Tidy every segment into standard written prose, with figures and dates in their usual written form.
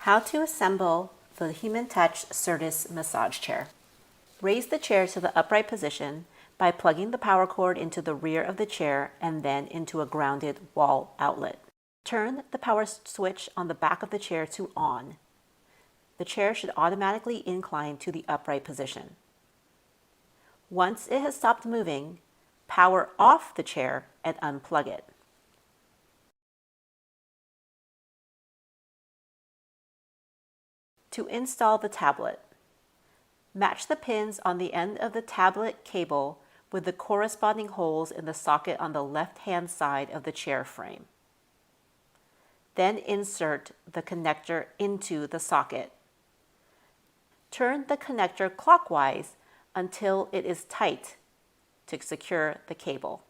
How to assemble the Human Touch Certus massage chair. Raise the chair to the upright position by plugging the power cord into the rear of the chair and then into a grounded wall outlet. Turn the power switch on the back of the chair to on. The chair should automatically incline to the upright position. Once it has stopped moving, power off the chair and unplug it. To install the tablet, match the pins on the end of the tablet cable with the corresponding holes in the socket on the left-hand side of the chair frame. Then insert the connector into the socket. Turn the connector clockwise until it is tight to secure the cable.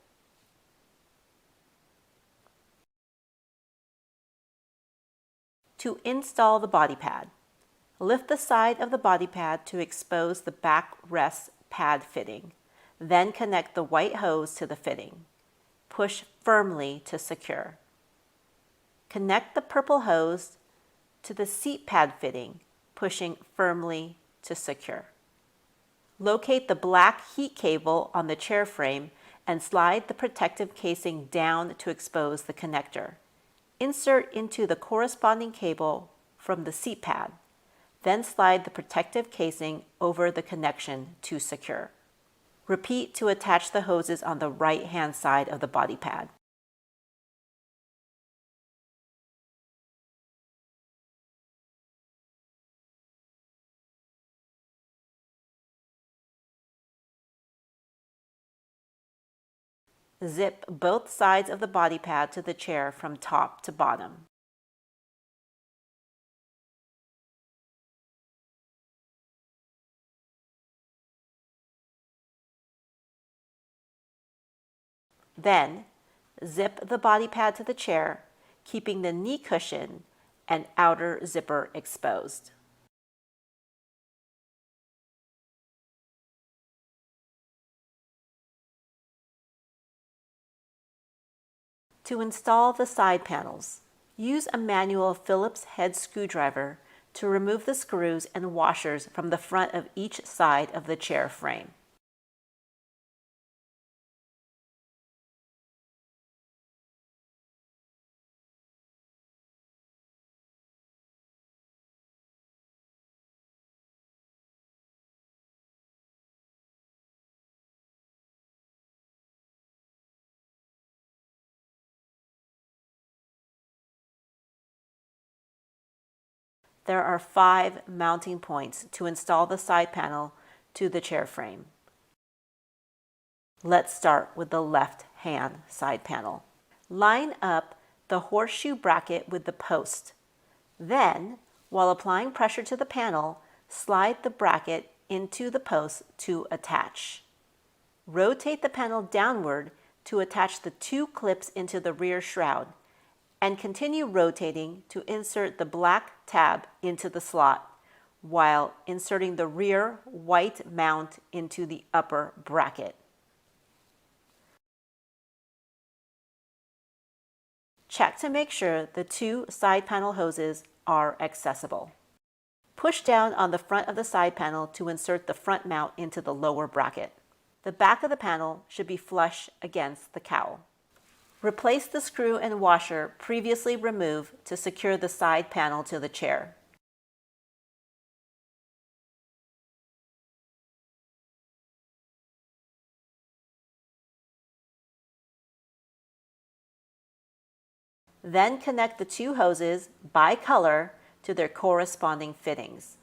To install the body pad, lift the side of the body pad to expose the back rest pad fitting. Then connect the white hose to the fitting. Push firmly to secure. Connect the purple hose to the seat pad fitting, pushing firmly to secure. Locate the black heat cable on the chair frame and slide the protective casing down to expose the connector. Insert into the corresponding cable from the seat pad. Then slide the protective casing over the connection to secure. Repeat to attach the hoses on the right-hand side of the body pad. Zip both sides of the body pad to the chair from top to bottom. Then, zip the body pad to the chair, keeping the knee cushion and outer zipper exposed. To install the side panels, use a manual Phillips head screwdriver to remove the screws and washers from the front of each side of the chair frame. There are 5 mounting points to install the side panel to the chair frame. Let's start with the left-hand side panel. Line up the horseshoe bracket with the post. Then, while applying pressure to the panel, slide the bracket into the post to attach. Rotate the panel downward to attach the 2 clips into the rear shroud, and continue rotating to insert the black tab into the slot while inserting the rear white mount into the upper bracket. Check to make sure the 2 side panel hoses are accessible. Push down on the front of the side panel to insert the front mount into the lower bracket. The back of the panel should be flush against the cowl. Replace the screw and washer previously removed to secure the side panel to the chair. Then connect the 2 hoses by color to their corresponding fittings.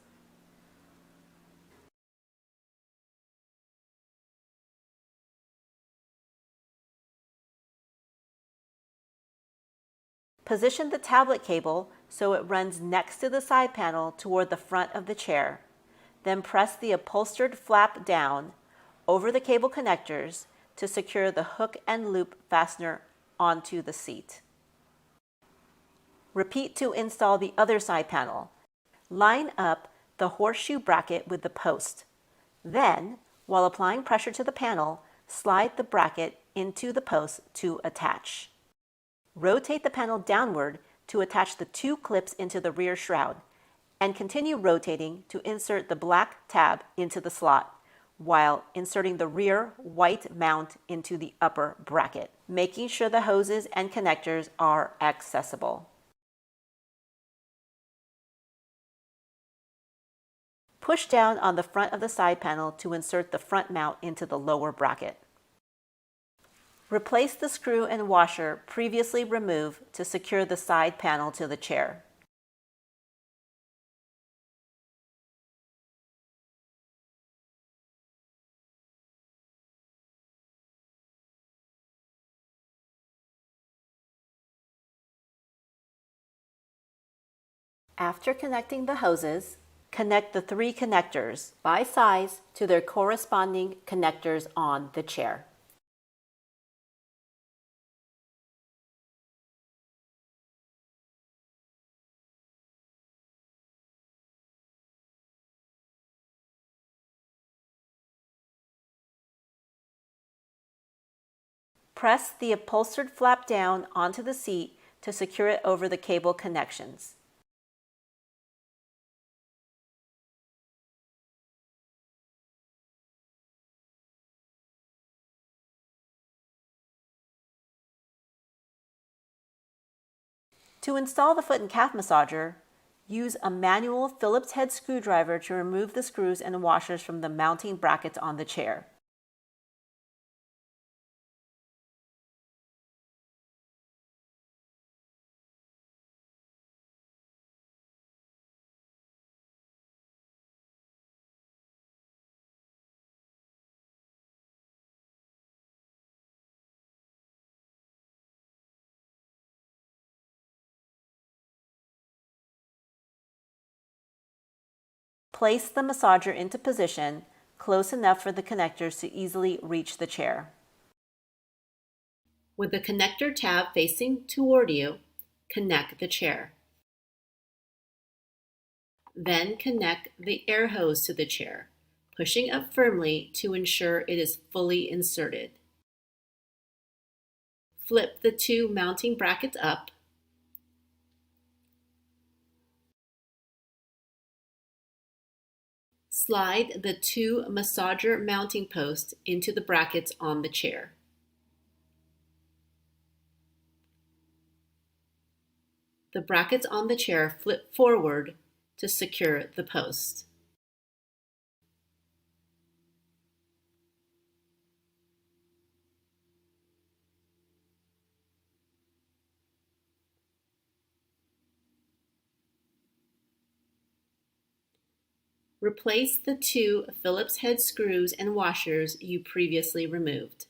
Position the tablet cable so it runs next to the side panel toward the front of the chair. Then press the upholstered flap down over the cable connectors to secure the hook and loop fastener onto the seat. Repeat to install the other side panel. Line up the horseshoe bracket with the post. Then, while applying pressure to the panel, slide the bracket into the post to attach. Rotate the panel downward to attach the 2 clips into the rear shroud and continue rotating to insert the black tab into the slot, while inserting the rear white mount into the upper bracket, making sure the hoses and connectors are accessible. Push down on the front of the side panel to insert the front mount into the lower bracket. Replace the screw and washer previously removed to secure the side panel to the chair. After connecting the hoses, connect the 3 connectors by size to their corresponding connectors on the chair. Press the upholstered flap down onto the seat to secure it over the cable connections. To install the foot and calf massager, use a manual Phillips head screwdriver to remove the screws and washers from the mounting brackets on the chair. Place the massager into position close enough for the connectors to easily reach the chair. With the connector tab facing toward you, connect the chair. Then connect the air hose to the chair, pushing up firmly to ensure it is fully inserted. Flip the 2 mounting brackets up. Slide the 2 massager mounting posts into the brackets on the chair. The brackets on the chair flip forward to secure the post. Replace the 2 Phillips head screws and washers you previously removed.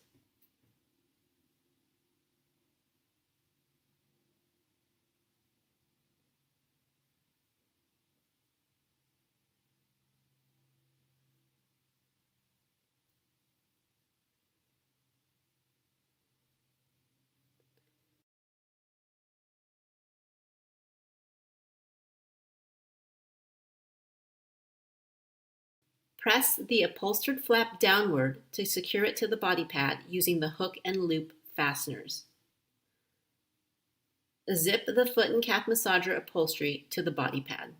Press the upholstered flap downward to secure it to the body pad using the hook and loop fasteners. Zip the foot and calf massager upholstery to the body pad.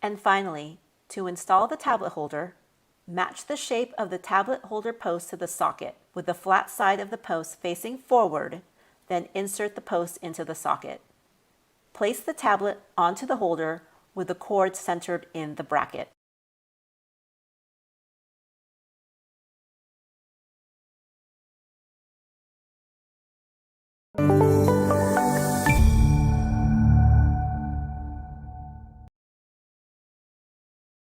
And finally, to install the tablet holder, match the shape of the tablet holder post to the socket with the flat side of the post facing forward, then insert the post into the socket. Place the tablet onto the holder with the cord centered in the bracket.